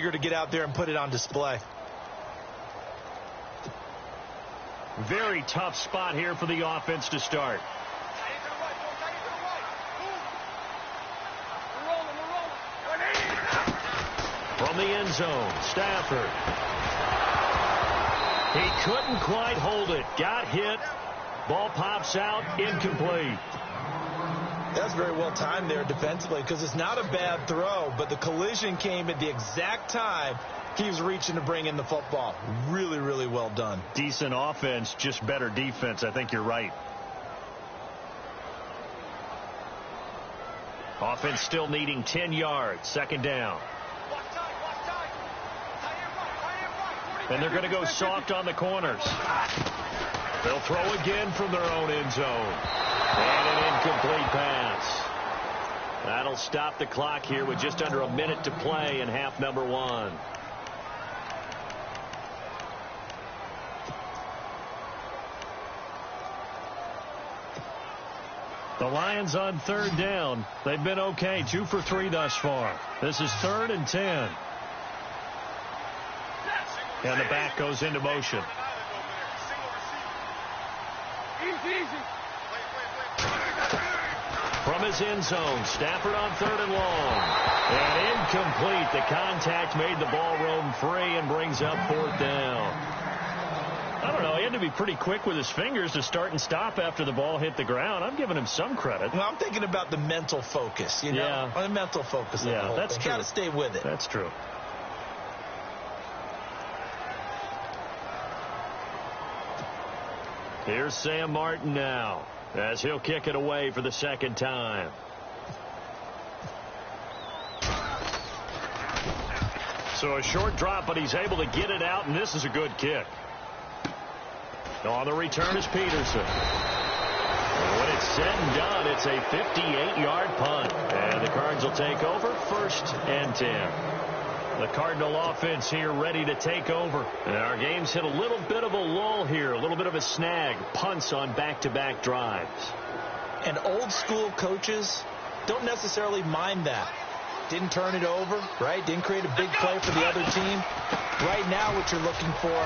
eager to get out there and put it on display. Very tough spot here for the offense to start. From the end zone, Stafford. He couldn't quite hold it. Got hit. Ball pops out. Incomplete. That's very well timed there defensively because it's not a bad throw, but the collision came at the exact time he was reaching to bring in the football. Really, really well done. Decent offense, just better defense. I think you're right. Offense still needing 10 yards. Second down. And they're going to go soft on the corners. They'll throw again from their own end zone. And an incomplete pass. That'll stop the clock here with just under a minute to play in half number one. The Lions on third down. They've been okay. 2 for 3 thus far. This is 3rd and 10. And the back goes into motion. From his end zone, Stafford on 3rd and long. And incomplete. The contact made the ball roam free and brings up 4th down. I don't know. He had to be pretty quick with his fingers to start and stop after the ball hit the ground. I'm giving him some credit. Well, I'm thinking about the mental focus, you know? Yeah. The mental focus. Yeah, that's true. Got to stay with it. That's true. Here's Sam Martin now as he'll kick it away for the second time. So a short drop, but he's able to get it out, and this is a good kick. On the return is Peterson. And when it's said and done, it's a 58-yard punt. And the Cards will take over 1st and 10. The Cardinal offense here ready to take over. And our game's hit a little bit of a lull here, a little bit of a snag. Punts on back-to-back drives. And old school coaches don't necessarily mind that. Didn't turn it over, right? Didn't create a big play for the other team. Right now what you're looking for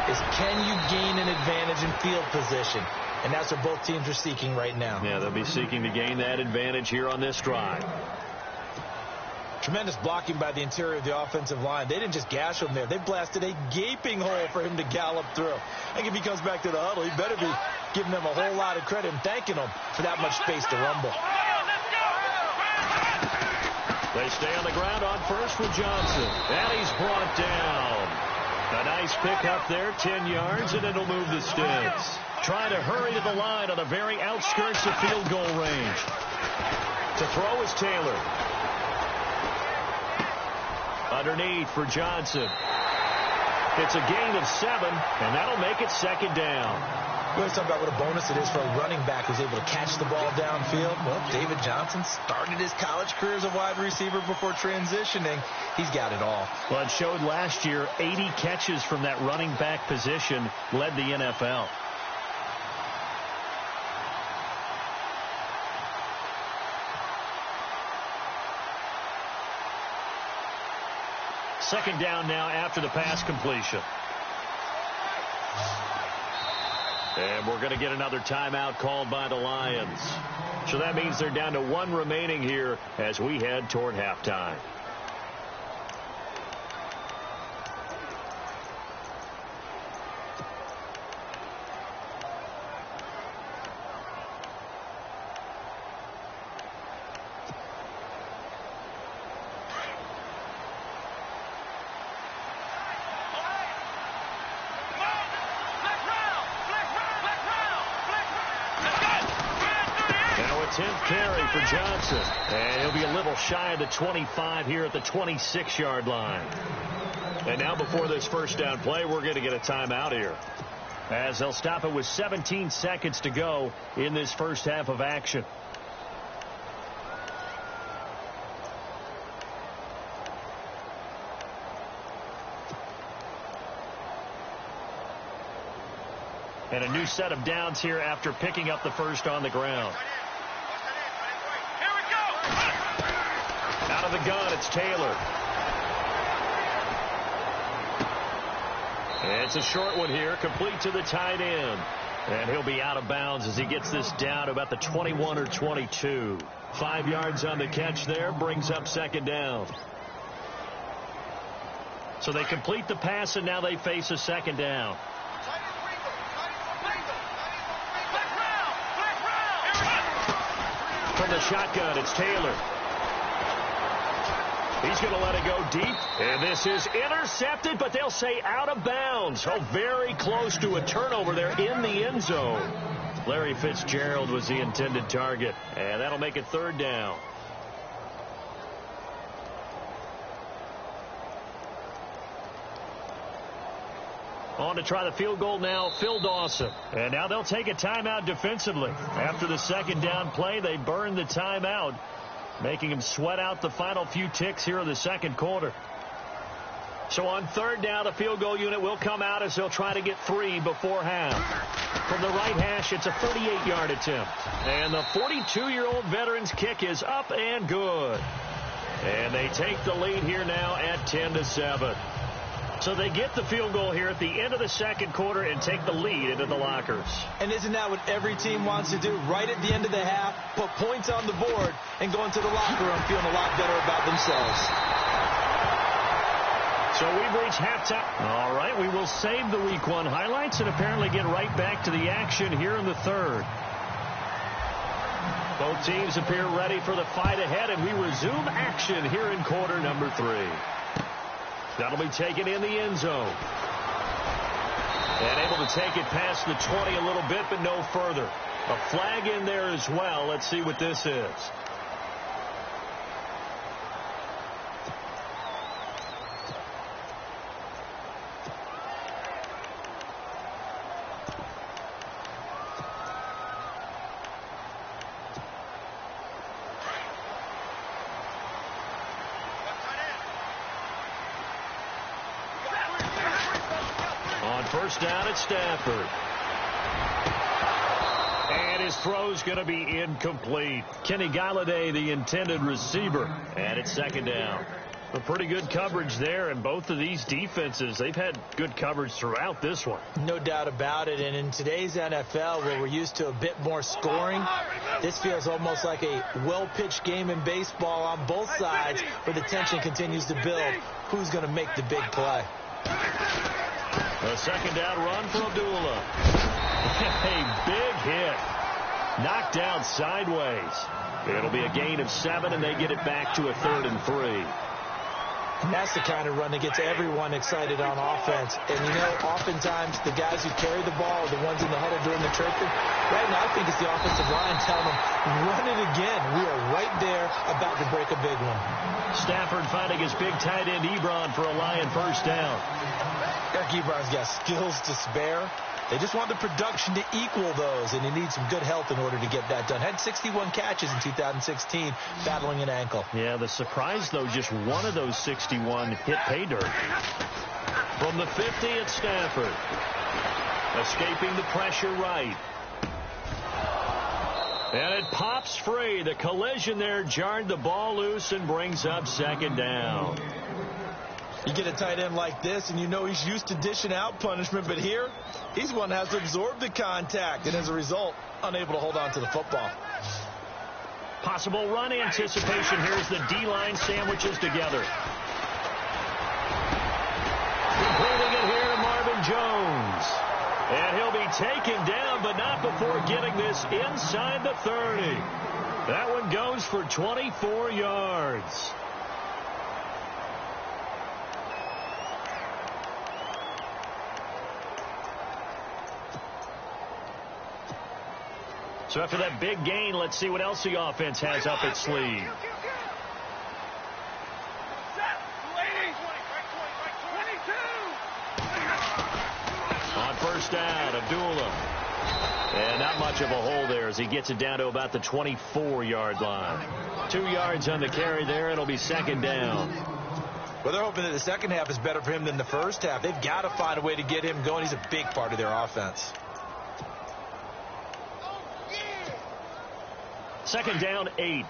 is can you gain an advantage in field position? And that's what both teams are seeking right now. Yeah, they'll be seeking to gain that advantage here on this drive. Tremendous blocking by the interior of the offensive line. They didn't just gash him there. They blasted a gaping hole for him to gallop through. I think if he comes back to the huddle, he better be giving them a whole lot of credit and thanking them for that much space to rumble. They stay on the ground on first with Johnson. And he's brought down. A nice pickup there, 10 yards, and it'll move the sticks. Trying to hurry to the line on the very outskirts of field goal range. To throw is Taylor. Underneath for Johnson. It's a gain of 7, and that'll make it second down. We always talk about what a bonus it is for a running back who's able to catch the ball downfield. Well, David Johnson started his college career as a wide receiver before transitioning. He's got it all. Well, it showed last year 80 catches from that running back position led the NFL. Second down now after the pass completion. And we're going to get another timeout called by the Lions. So that means they're down to 1 remaining here as we head toward halftime. Carry for Johnson. And he'll be a little shy of the 25 here at the 26-yard line. And now before this first down play, we're going to get a timeout here, as they'll stop it with 17 seconds to go in this first half of action. And a new set of downs here after picking up the first on the ground. Out of the gun, it's Taylor. It's a short one here, complete to the tight end. And he'll be out of bounds as he gets this down to about the 21 or 22. 5 yards on the catch there, brings up second down. So they complete the pass, and now they face a second down. From the shotgun, it's Taylor. He's going to let it go deep, and this is intercepted, but they'll say out of bounds. Oh, very close to a turnover there in the end zone. Larry Fitzgerald was the intended target, and that'll make it third down. On to try the field goal now, Phil Dawson. And now they'll take a timeout defensively. After the second down play, they burn the timeout, making him sweat out the final few ticks here in the second quarter. So on third down, the field goal unit will come out as they'll try to get 3 before half. From the right hash, it's a 38-yard attempt. And the 42-year-old veteran's kick is up and good. And they take the lead here now at 10-7. So they get the field goal here at the end of the second quarter and take the lead into the lockers. And isn't that what every team wants to do? Right at the end of the half, put points on the board, and go into the locker room feeling a lot better about themselves. So we've reached halftime. All right, we will save the Week 1 highlights and apparently get right back to the action here in the third. Both teams appear ready for the fight ahead, and we resume action here in quarter number 3. That'll be taken in the end zone. And able to take it past the 20 a little bit, but no further. A flag in there as well. Let's see what this is. First down at Stafford. And his throw's going to be incomplete. Kenny Galladay, the intended receiver. And it's second down. A pretty good coverage there, and both of these defenses, they've had good coverage throughout this one. No doubt about it, and in today's NFL, where we're used to a bit more scoring, this feels almost like a well-pitched game in baseball on both sides, where the tension continues to build. Who's going to make the big play? A second down run for Abdullah. A big hit. Knocked down sideways. It'll be a gain of 7, and they get it back to a 3rd and 3. And that's the kind of run that gets everyone excited on offense. And, you know, oftentimes the guys who carry the ball are the ones in the huddle during the chirping. Right now, I think it's the offensive line telling them, run it again. We are right there about to break a big one. Stafford finding his big tight end Ebron for a Lion first down. Eric Ebron's got skills to spare. They just want the production to equal those, and he needs some good health in order to get that done. Had 61 catches in 2016, battling an ankle. Yeah, the surprise, though, just one of those 61 hit pay dirt. From the 50 at Stafford. Escaping the pressure right. And it pops free. The collision there jarred the ball loose and brings up second down. You get a tight end like this, and you know he's used to dishing out punishment, but here, he's one that has to absorb the contact, and as a result, unable to hold on to the football. Possible run anticipation. Here's the D-line sandwiches together. Completing it here to Marvin Jones. And he'll be taken down, but not before getting this inside the 30. That one goes for 24 yards. So after that big gain, let's see what else the offense has up its sleeve. On first down, Abdullah. And not much of a hole there as he gets it down to about the 24-yard line. 2 yards on the carry there. It'll be second down. Well, they're hoping that the second half is better for him than the first half. They've got to find a way to get him going. He's a big part of their offense. Second down, 8.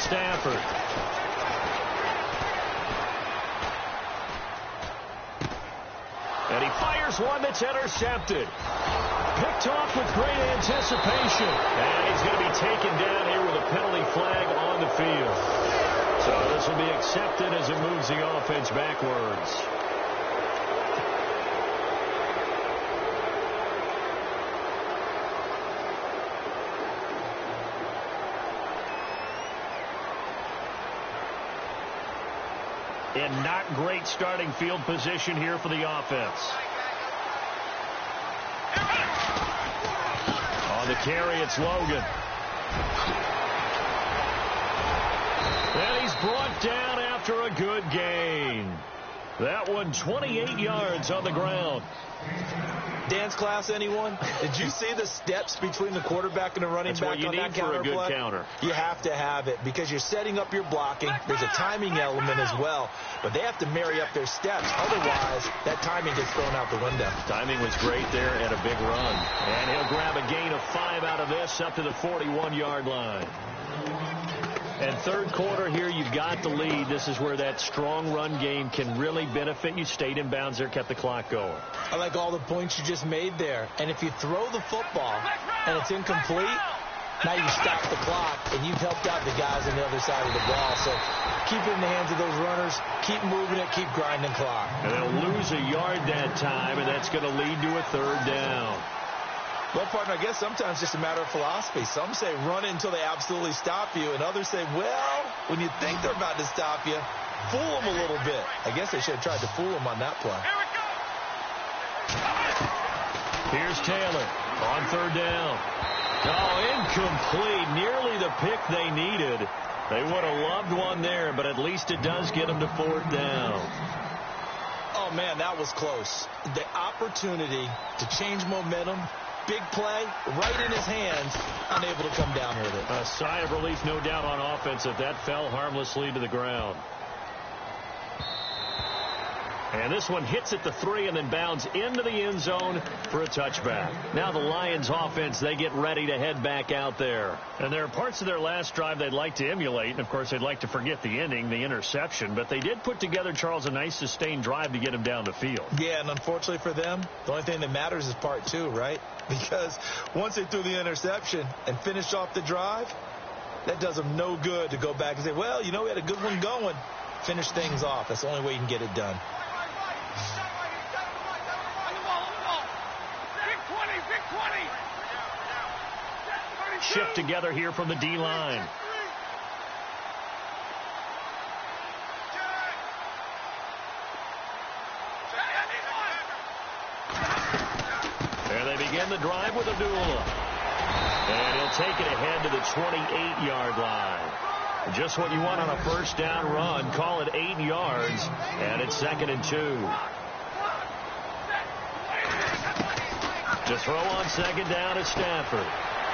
Stafford. And he fires one that's intercepted. Picked off with great anticipation. And he's going to be taken down here with a penalty flag on the field. So this will be accepted as it moves the offense backwards. In not great starting field position here for the offense. On the carry, it's Logan. And he's brought down after a good gain. That one 28 yards on the ground. Dance class, anyone? Did you see the steps between the quarterback and the running back on that counter play? That's what you need for a good counter. You have to have it because you're setting up your blocking. There's a timing element as well, but they have to marry up their steps. Otherwise, that timing gets thrown out the window. Timing was great there and a big run. And he'll grab a gain of 5 out of this up to the 41-yard line. And third quarter here, you've got the lead. This is where that strong run game can really benefit you. Stayed in bounds there, kept the clock going. I like all the points you just made there. And if you throw the football and it's incomplete, now you stop the clock and you've helped out the guys on the other side of the ball. So keep it in the hands of those runners. Keep moving it. Keep grinding clock. And they'll lose a yard that time, and that's going to lead to a third down. Well, partner, I guess sometimes it's just a matter of philosophy. Some say run it until they absolutely stop you, and others say, well, when you think they're about to stop you, fool them a little bit. I guess they should have tried to fool them on that play. Here's Taylor on third down. Oh, incomplete. Nearly the pick they needed. They would have loved one there, but at least it does get them to fourth down. Oh, man, that was close. The opportunity to change momentum, big play, right in his hands, unable to come down with it. A sigh of relief, no doubt, on offense if that fell harmlessly to the ground. And this one hits at the 3 and then bounds into the end zone for a touchback. Now the Lions offense, they get ready to head back out there. And there are parts of their last drive they'd like to emulate. And, of course, they'd like to forget the ending, the interception. But they did put together, Charles, a nice sustained drive to get him down the field. Yeah, and unfortunately for them, the only thing that matters is part 2, right? Because once they threw the interception and finished off the drive, that does them no good to go back and say, well, you know, we had a good one going. Finish things off. That's the only way you can get it done. Shift together here from the D-line. There they begin the drive with Abdullah. And he'll take it ahead to the 28-yard line. Just what you want on a first down run. Call it 8 yards, and it's 2nd and 2. To throw on second down is Stafford.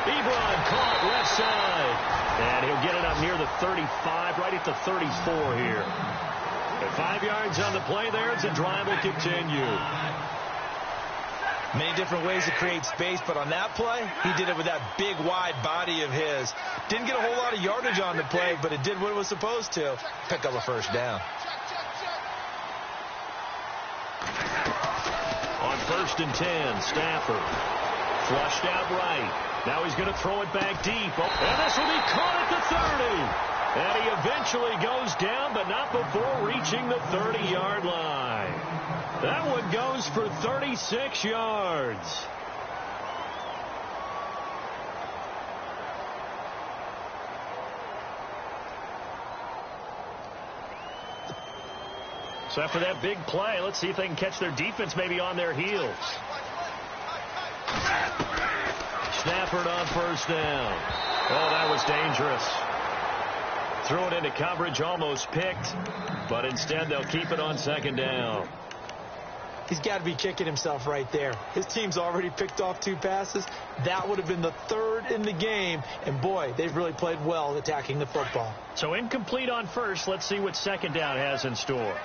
Ebron caught left side. And he'll get it up near the 35, right at the 34 here. At 5 yards on the play there, the drive will continue. Many different ways to create space, but on that play, he did it with that big, wide body of his. Didn't get a whole lot of yardage on the play, but it did what it was supposed to. Pick up a first down. On 1st and 10, Stafford. Flushed out right. Now he's going to throw it back deep. And this will be caught at the 30. And he eventually goes down, but not before reaching the 30-yard line. That one goes for 36 yards. So after that big play, let's see if they can catch their defense maybe on their heels. Stafford on first down. Oh, that was dangerous. Threw it into coverage, almost picked, but instead they'll keep it on second down. He's got to be kicking himself right there. His team's already picked off 2 passes. That would have been the 3rd in the game. And, boy, they've really played well attacking the football. So incomplete on first. Let's see what second down has in store.